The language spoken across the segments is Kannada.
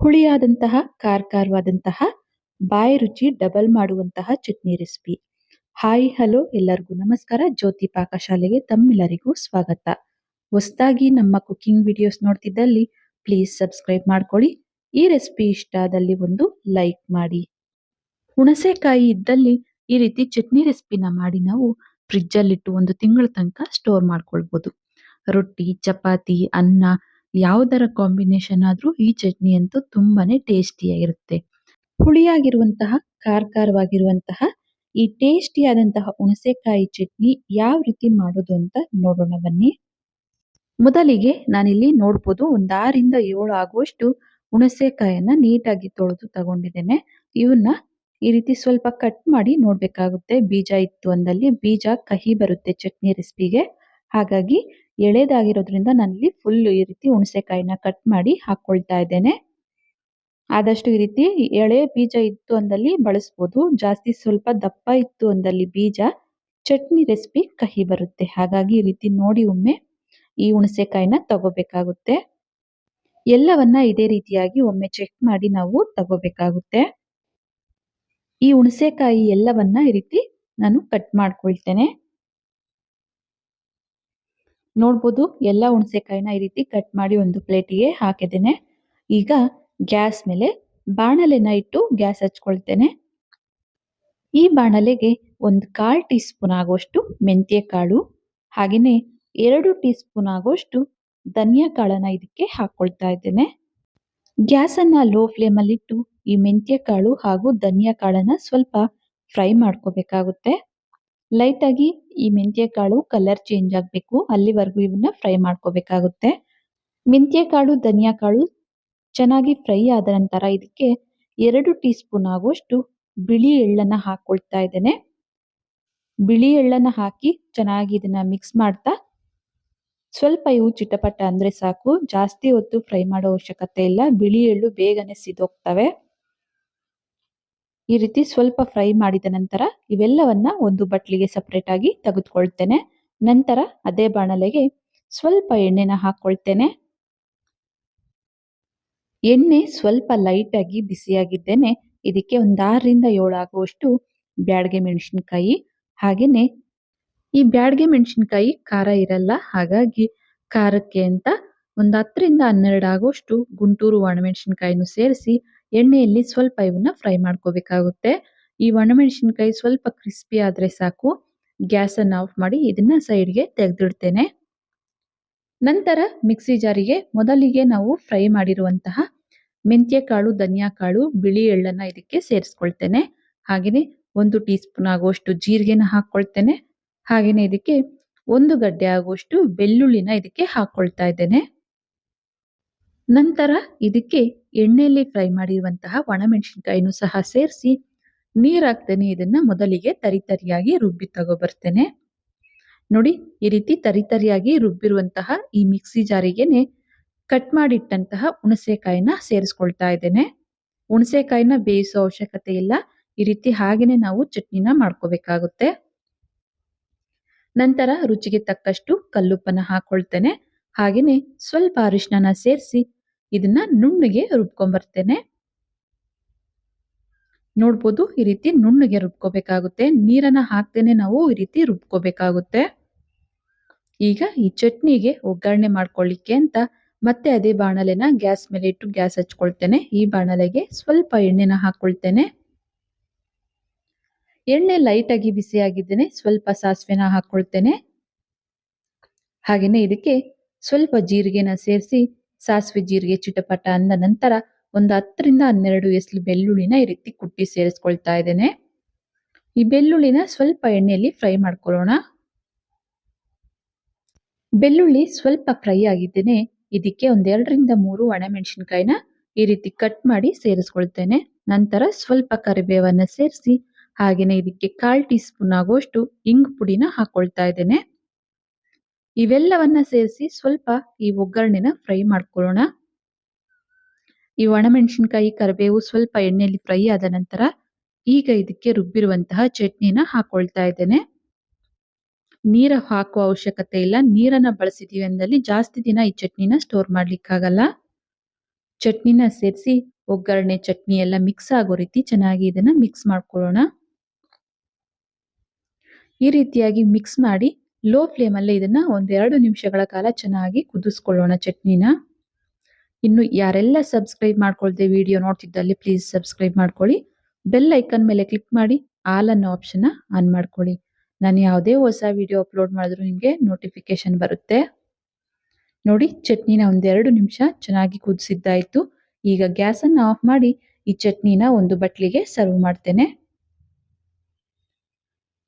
ಹುಳಿಯಾದಂತಹ, ಖಾರವಾದಂತಹ, ಬಾಯಿ ರುಚಿ ಡಬಲ್ ಮಾಡುವಂತಹ ಚಟ್ನಿ ರೆಸಿಪಿ. ಹಾಯ್ ಹಲೋ ಎಲ್ಲರಿಗೂ ನಮಸ್ಕಾರ. ಜ್ಯೋತಿ ಪಾಕಶಾಲೆಗೆ ತಮ್ಮೆಲ್ಲರಿಗೂ ಸ್ವಾಗತ. ಹೊಸದಾಗಿ ನಮ್ಮ ಕುಕಿಂಗ್ ವಿಡಿಯೋಸ್ ನೋಡ್ತಿದ್ದಲ್ಲಿ ಪ್ಲೀಸ್ ಸಬ್ಸ್ಕ್ರೈಬ್ ಮಾಡ್ಕೊಳ್ಳಿ. ಈ ರೆಸಿಪಿ ಇಷ್ಟ ಆದಲ್ಲಿ ಒಂದು ಲೈಕ್ ಮಾಡಿ. ಹುಣಸೆಕಾಯಿ ಇದ್ದಲ್ಲಿ ಈ ರೀತಿ ಚಟ್ನಿ ರೆಸಿಪಿನ ಮಾಡಿ ನಾವು ಫ್ರಿಜ್ಜಲ್ಲಿಟ್ಟು 1 ತಿಂಗಳ ತನಕ ಸ್ಟೋರ್ ಮಾಡ್ಕೊಳ್ಬೋದು. ರೊಟ್ಟಿ, ಚಪಾತಿ, ಅನ್ನ ಯಾವುದರ ಕಾಂಬಿನೇಷನ್ ಆದ್ರೂ ಈ ಚಟ್ನಿ ಅಂತೂ ತುಂಬಾನೇ ಟೇಸ್ಟಿಯಾಗಿರುತ್ತೆ. ಹುಳಿಯಾಗಿರುವಂತಹ, ಖಾರವಾಗಿರುವಂತಹ ಈ ಟೇಸ್ಟಿಯಾದಂತಹ ಹುಣಸೆಕಾಯಿ ಚಟ್ನಿ ಯಾವ ರೀತಿ ಮಾಡೋದು ಅಂತ ನೋಡೋಣ ಬನ್ನಿ. ಮೊದಲಿಗೆ ನಾನಿಲ್ಲಿ ನೋಡ್ಬೋದು ಒಂದು 6 ರಿಂದ 7 ಆಗುವಷ್ಟು ಹುಣಸೆಕಾಯನ್ನ ನೀಟಾಗಿ ತೊಳೆದು ತಗೊಂಡಿದ್ದೇನೆ. ಇವನ್ನ ಈ ರೀತಿ ಸ್ವಲ್ಪ ಕಟ್ ಮಾಡಿ ನೋಡ್ಬೇಕಾಗುತ್ತೆ. ಬೀಜ ಇತ್ತು ಅಂದಲ್ಲಿ ಬೀಜ ಕಹಿ ಬರುತ್ತೆ ಚಟ್ನಿ ರೆಸಿಪಿಗೆ. ಹಾಗಾಗಿ ಎಳೆದಾಗಿರೋದ್ರಿಂದ ನಾನಿಲ್ಲಿ ಫುಲ್ ಈ ರೀತಿ ಹುಣಸೆಕಾಯಿನ ಕಟ್ ಮಾಡಿ ಹಾಕೊಳ್ತಾ ಇದ್ದೇನೆ. ಆದಷ್ಟು ಈ ರೀತಿ ಎಳೆ ಬೀಜ ಇತ್ತು ಅಂದಲ್ಲಿ ಬಳಸ್ಬೋದು. ಜಾಸ್ತಿ ಸ್ವಲ್ಪ ದಪ್ಪ ಇತ್ತು ಅಂದಲ್ಲಿ ಬೀಜ ಚಟ್ನಿ ರೆಸಿಪಿ ಕಹಿ ಬರುತ್ತೆ. ಹಾಗಾಗಿ ಈ ರೀತಿ ನೋಡಿ ಒಮ್ಮೆ ಈ ಹುಣಸೆಕಾಯಿನ ತಗೋಬೇಕಾಗುತ್ತೆ. ಎಲ್ಲವನ್ನ ಇದೇ ರೀತಿಯಾಗಿ ಒಮ್ಮೆ ಚೆಕ್ ಮಾಡಿ ನಾವು ತಗೋಬೇಕಾಗುತ್ತೆ. ಈ ಹುಣಸೆಕಾಯಿ ಎಲ್ಲವನ್ನ ಈ ರೀತಿ ನಾನು ಕಟ್ ಮಾಡ್ಕೊಳ್ತೇನೆ. ನೋಡ್ಬೋದು ಎಲ್ಲ ಹುಣಸೆಕಾಯಿನ ಈ ರೀತಿ ಕಟ್ ಮಾಡಿ ಒಂದು ಪ್ಲೇಟಿಗೆ ಹಾಕಿದ್ದೇನೆ. ಈಗ ಗ್ಯಾಸ್ ಮೇಲೆ ಬಾಣಲೆನ ಇಟ್ಟು ಗ್ಯಾಸ್ ಹಚ್ಕೊಳ್ತೇನೆ. ಈ ಬಾಣಲೆಗೆ 1/4 ಟೀ ಸ್ಪೂನ್ ಆಗುವಷ್ಟು ಮೆಂತ್ಯ ಕಾಳು, ಹಾಗೆಯೇ 2 ಟೀ ಸ್ಪೂನ್ ಆಗುವಷ್ಟು ಧನಿಯಾ ಕಾಳನ್ನ ಇದಕ್ಕೆ ಹಾಕೊಳ್ತಾ ಇದ್ದೇನೆ. ಗ್ಯಾಸನ್ನ ಲೋ ಫ್ಲೇಮಲ್ಲಿ ಇಟ್ಟು ಈ ಮೆಂತ್ಯ ಕಾಳು ಹಾಗೂ ಧನಿಯಾ ಕಾಳನ್ನ ಸ್ವಲ್ಪ ಫ್ರೈ ಮಾಡ್ಕೋಬೇಕಾಗುತ್ತೆ. ಲೈಟ್ ಆಗಿ ಈ ಮೆಂತ್ಯ ಕಾಳು ಕಲರ್ ಚೇಂಜ್ ಆಗಬೇಕು, ಅಲ್ಲಿವರೆಗೂ ಇವನ್ನ ಫ್ರೈ ಮಾಡ್ಕೋಬೇಕಾಗುತ್ತೆ. ಮೆಂತ್ಯ ಕಾಳು, ಧನಿಯಾ ಕಾಳು ಚೆನ್ನಾಗಿ ಫ್ರೈ ಆದ ನಂತರ ಇದಕ್ಕೆ 2 ಟೀ ಸ್ಪೂನ್ ಆಗುವಷ್ಟು ಬಿಳಿ ಎಳ್ಳನ್ನ ಹಾಕೊಳ್ತಾ ಇದ್ದೇನೆ. ಬಿಳಿ ಎಳ್ಳನ್ನ ಹಾಕಿ ಚೆನ್ನಾಗಿ ಇದನ್ನ ಮಿಕ್ಸ್ ಮಾಡ್ತಾ ಸ್ವಲ್ಪ ಇವು ಚಿಟಪಟ ಅಂದ್ರೆ ಸಾಕು. ಜಾಸ್ತಿ ಹೊತ್ತು ಫ್ರೈ ಮಾಡೋ ಅವಶ್ಯಕತೆ ಇಲ್ಲ. ಬಿಳಿ ಎಳ್ಳು ಬೇಗನೆ ಸಿದೋಗ್ತವೆ. ಈ ರೀತಿ ಸ್ವಲ್ಪ ಫ್ರೈ ಮಾಡಿದ ನಂತರ ಇವೆಲ್ಲವನ್ನ ಒಂದು ಬಟ್ಲಿಗೆ ಸಪರೇಟ್ ಆಗಿ ತೆಗೆದುಕೊಳ್ತೇನೆ. ನಂತರ ಅದೇ ಬಾಣಲೆಗೆ ಸ್ವಲ್ಪ ಎಣ್ಣೆನ ಹಾಕೊಳ್ತೇನೆ. ಎಣ್ಣೆ ಸ್ವಲ್ಪ ಲೈಟ್ ಆಗಿ ಬಿಸಿಯಾಗಿದ್ದೇನೆ. ಇದಕ್ಕೆ ಒಂದು 6 ರಿಂದ 7 ಆಗುವಷ್ಟು ಬ್ಯಾಡಗೆ ಮೆಣಸಿನಕಾಯಿ, ಹಾಗೇನೆ ಈ ಬ್ಯಾಡಗೆ ಮೆಣಸಿನಕಾಯಿ ಖಾರ ಇರಲ್ಲ. ಹಾಗಾಗಿ ಖಾರಕ್ಕೆ ಅಂತ ಒಂದು 10 ರಿಂದ 12 ಆಗುವಷ್ಟು ಗುಂಟೂರು ಒಣಮೆಣಸಿನಕಾಯಿನೂ ಸೇರಿಸಿ ಎಣ್ಣೆಯಲ್ಲಿ ಸ್ವಲ್ಪ ಇವನ್ನ ಫ್ರೈ ಮಾಡ್ಕೋಬೇಕಾಗುತ್ತೆ. ಈ ಒಣಮೆಣಸಿನಕಾಯಿ ಸ್ವಲ್ಪ ಕ್ರಿಸ್ಪಿ ಆದ್ರೆ ಸಾಕು. ಗ್ಯಾಸ್ ಅನ್ನು ಆಫ್ ಮಾಡಿ ಇದನ್ನ ಸೈಡ್ಗೆ ತೆಗೆದಿಡ್ತೇನೆ. ನಂತರ ಮಿಕ್ಸಿ ಜಾರಿಗೆ ಮೊದಲಿಗೆ ನಾವು ಫ್ರೈ ಮಾಡಿರುವಂತಹ ಮೆಂತ್ಯ ಕಾಳು, ಧನಿಯಾ ಕಾಳು, ಬಿಳಿ ಎಳ್ಳನ್ನ ಇದಕ್ಕೆ ಸೇರಿಸ್ಕೊಳ್ತೇನೆ. ಹಾಗೆಯೇ 1 ಟೀ ಸ್ಪೂನ್ ಆಗುವಷ್ಟು ಜೀರಿಗೆನ ಹಾಕೊಳ್ತೇನೆ. ಹಾಗೆಯೇ ಇದಕ್ಕೆ 1 ಗಡ್ಡೆ ಆಗುವಷ್ಟು ಬೆಳ್ಳುಳ್ಳಿನ ಇದಕ್ಕೆ ಹಾಕೊಳ್ತಾ ಇದ್ದೇನೆ. ನಂತರ ಇದಕ್ಕೆ ಎಣ್ಣೆಯಲ್ಲಿ ಫ್ರೈ ಮಾಡಿರುವಂತಹ ಒಣಮೆಣಸಿನಕಾಯಿನೂ ಸಹ ಸೇರಿಸಿ ನೀರ್ ಹಾಕ್ತೇನೆ. ಇದನ್ನ ಮೊದಲಿಗೆ ತರಿಯಾಗಿ ರುಬ್ಬಿ ತಗೋಬರ್ತೇನೆ. ನೋಡಿ, ಈ ರೀತಿ ತರಿಯಾಗಿ ರುಬ್ಬಿರುವಂತಹ ಈ ಮಿಕ್ಸಿ ಜಾರಿಗೆನೆ ಕಟ್ ಮಾಡಿಟ್ಟಂತಹ ಹುಣಸೆಕಾಯಿನ ಸೇರಿಸ್ಕೊಳ್ತಾ ಇದ್ದೇನೆ. ಹುಣಸೆಕಾಯಿನ ಬೇಯಿಸೋ ಅವಶ್ಯಕತೆ ಇಲ್ಲ. ಈ ರೀತಿ ಹಾಗೇನೆ ನಾವು ಚಟ್ನಿನ ಮಾಡ್ಕೋಬೇಕಾಗುತ್ತೆ. ನಂತರ ರುಚಿಗೆ ತಕ್ಕಷ್ಟು ಕಲ್ಲುಪ್ಪನ್ನ ಹಾಕೊಳ್ತೇನೆ. ಹಾಗೇನೆ ಸ್ವಲ್ಪ ಅರಿಶಿನ ಸೇರಿಸಿ ಇದನ್ನ ನುಣ್ಣಗೆ ರುಬ್ಕೊಂಡ್ಬರ್ತೇನೆ. ನೋಡ್ಬೋದು, ಈ ರೀತಿ ನುಣ್ಣಗೆ ರುಬ್ಕೋಬೇಕಾಗುತ್ತೆ. ನೀರನ್ನ ಹಾಕ್ತೇನೆ ನಾವು ಈ ರೀತಿ ರುಬ್ಕೋಬೇಕಾಗುತ್ತೆ. ಈಗ ಈ ಚಟ್ನಿಗೆ ಒಗ್ಗರಣೆ ಮಾಡ್ಕೊಳ್ಳಿಕ್ಕೆ ಅಂತ ಮತ್ತೆ ಅದೇ ಬಾಣಲೆನ ಗ್ಯಾಸ್ ಮೇಲೆ ಇಟ್ಟು ಗ್ಯಾಸ್ ಹಚ್ಕೊಳ್ತೇನೆ. ಈ ಬಾಣಲೆಗೆ ಸ್ವಲ್ಪ ಎಣ್ಣೆನ ಹಾಕೊಳ್ತೇನೆ. ಎಣ್ಣೆ ಲೈಟ್ ಆಗಿ ಬಿಸಿಯಾಗಿದ್ದೇನೆ. ಸ್ವಲ್ಪ ಸಾಸಿವೆನ ಹಾಕೊಳ್ತೇನೆ. ಹಾಗೇನೆ ಇದಕ್ಕೆ ಸ್ವಲ್ಪ ಜೀರಿಗೆನ ಸೇರಿಸಿ ಸಾಸಿವೆ ಜೀರಿಗೆ ಚಿಟಪಟ ಅಂದ ನಂತರ ಒಂದು 10 ರಿಂದ 12 ಎಸ್ಲು ಬೆಳ್ಳುಳ್ಳಿನ ಈ ರೀತಿ ಕುಟ್ಟಿ ಸೇರಿಸ್ಕೊಳ್ತಾ ಇದ್ದೇನೆ. ಈ ಬೆಳ್ಳುಳ್ಳಿನ ಸ್ವಲ್ಪ ಎಣ್ಣೆಯಲ್ಲಿ ಫ್ರೈ ಮಾಡ್ಕೊಳ್ಳೋಣ. ಬೆಳ್ಳುಳ್ಳಿ ಸ್ವಲ್ಪ ಫ್ರೈ ಆಗಿದ್ದೇನೆ. ಇದಕ್ಕೆ 1 ರಿಂದ 3 ಒಣಮೆಣಸಿನಕಾಯಿನ ಈ ರೀತಿ ಕಟ್ ಮಾಡಿ ಸೇರಿಸ್ಕೊಳ್ತೇನೆ. ನಂತರ ಸ್ವಲ್ಪ ಕರಿಬೇವನ್ನ ಸೇರಿಸಿ ಹಾಗೇನೆ ಇದಕ್ಕೆ 1/4 ಟೀ ಸ್ಪೂನ್ ಆಗುವಷ್ಟು ಇಂಗು ಪುಡಿನ ಹಾಕೊಳ್ತಾ ಇದ್ದೇನೆ. ಇವೆಲ್ಲವನ್ನ ಸೇರಿಸಿ ಸ್ವಲ್ಪ ಈ ಒಗ್ಗರಣೆನ ಫ್ರೈ ಮಾಡ್ಕೊಳ್ಳೋಣ. ಈ ಒಣಮೆಣಸಿನಕಾಯಿ, ಕರಿಬೇವು ಸ್ವಲ್ಪ ಎಣ್ಣೆಯಲ್ಲಿ ಫ್ರೈ ಆದ ನಂತರ ಈಗ ಇದಕ್ಕೆ ರುಬ್ಬಿರುವಂತಹ ಚಟ್ನಿನ ಹಾಕೊಳ್ತಾ ಇದ್ದೇನೆ. ನೀರು ಹಾಕುವ ಅವಶ್ಯಕತೆ ಇಲ್ಲ. ನೀರನ್ನ ಬಳಸಿದೀವಿ ಅಂದಲ್ಲಿ ಜಾಸ್ತಿ ದಿನ ಈ ಚಟ್ನಿನ ಸ್ಟೋರ್ ಮಾಡ್ಲಿಕ್ಕಾಗಲ್ಲ. ಚಟ್ನಿನ ಸೇರಿಸಿ ಒಗ್ಗರಣೆ ಚಟ್ನಿ ಎಲ್ಲ ಮಿಕ್ಸ್ ಆಗೋ ರೀತಿ ಚೆನ್ನಾಗಿ ಇದನ್ನ ಮಿಕ್ಸ್ ಮಾಡ್ಕೊಳ್ಳೋಣ. ಈ ರೀತಿಯಾಗಿ ಮಿಕ್ಸ್ ಮಾಡಿ ಲೋ ಫ್ಲೇಮ್ ಅಲ್ಲೇ ಇದನ್ನ ಒಂದೆರಡು ನಿಮಿಷಗಳ ಕಾಲ ಚೆನ್ನಾಗಿ ಕುದಿಸ್ಕೊಳ್ಳೋಣ ಚಟ್ನಿನ. ಇನ್ನು ಯಾರೆಲ್ಲ ಸಬ್ಸ್ಕ್ರೈಬ್ ಮಾಡ್ಕೊಳ್ದೆ ವಿಡಿಯೋ ನೋಡ್ತಿದ್ದಲ್ಲಿ ಪ್ಲೀಸ್ ಸಬ್ಸ್ಕ್ರೈಬ್ ಮಾಡ್ಕೊಳ್ಳಿ. ಬೆಲ್ ಐಕನ್ ಮೇಲೆ ಕ್ಲಿಕ್ ಮಾಡಿ ಆಲ್ ಅನ್ನೋ ಆಪ್ಷನ್ ಆನ್ ಮಾಡ್ಕೊಳ್ಳಿ. ನಾನು ಯಾವುದೇ ಹೊಸ ವಿಡಿಯೋ ಅಪ್ಲೋಡ್ ಮಾಡಿದ್ರು ನಿಮಗೆ ನೋಟಿಫಿಕೇಶನ್ ಬರುತ್ತೆ. ನೋಡಿ ಚಟ್ನಿನ ಒಂದೆರಡು ನಿಮಿಷ ಚೆನ್ನಾಗಿ ಕುದಿಸಿದ್ದಾಯ್ತು. ಈಗ ಗ್ಯಾಸನ್ನು ಆಫ್ ಮಾಡಿ ಈ ಚಟ್ನಿನ ಒಂದು ಬಟ್ಲಿಗೆ ಸರ್ವ್ ಮಾಡ್ತೇನೆ.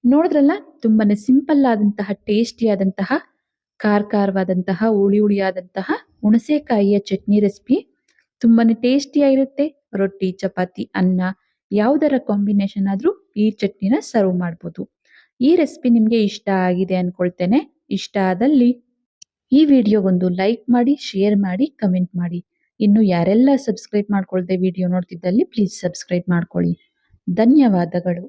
ನೋಡಿದ್ರಲ್ಲ, ತುಂಬಾನೇ ಸಿಂಪಲ್ ಆದಂತಹ ಟೇಸ್ಟಿ ಆದಂತಹ ಖಾರವಾದಂತಹ ಹುಳಿಯಾದಂತಹ ಹುಣಸೆಕಾಯಿಯ ಚಟ್ನಿ ರೆಸಿಪಿ ತುಂಬಾನೇ ಟೇಸ್ಟಿಯಾಗಿರುತ್ತೆ. ರೊಟ್ಟಿ, ಚಪಾತಿ, ಅನ್ನ ಯಾವುದರ ಕಾಂಬಿನೇಷನ್ ಆದ್ರೂ ಈ ಚಟ್ನಿನ ಸರ್ವ್ ಮಾಡ್ಬೋದು. ಈ ರೆಸಿಪಿ ನಿಮಗೆ ಇಷ್ಟ ಆಗಿದೆ ಅನ್ಕೊಳ್ತೇನೆ. ಇಷ್ಟ ಆದಲ್ಲಿ ಈ ವಿಡಿಯೋಗೊಂದು ಲೈಕ್ ಮಾಡಿ, ಶೇರ್ ಮಾಡಿ, ಕಮೆಂಟ್ ಮಾಡಿ. ಇನ್ನು ಯಾರೆಲ್ಲ ಸಬ್ಸ್ಕ್ರೈಬ್ ಮಾಡ್ಕೊಳ್ದೆ ವಿಡಿಯೋ ನೋಡ್ತಿದ್ದಲ್ಲಿ ಪ್ಲೀಸ್ ಸಬ್ಸ್ಕ್ರೈಬ್ ಮಾಡ್ಕೊಳ್ಳಿ. ಧನ್ಯವಾದಗಳು.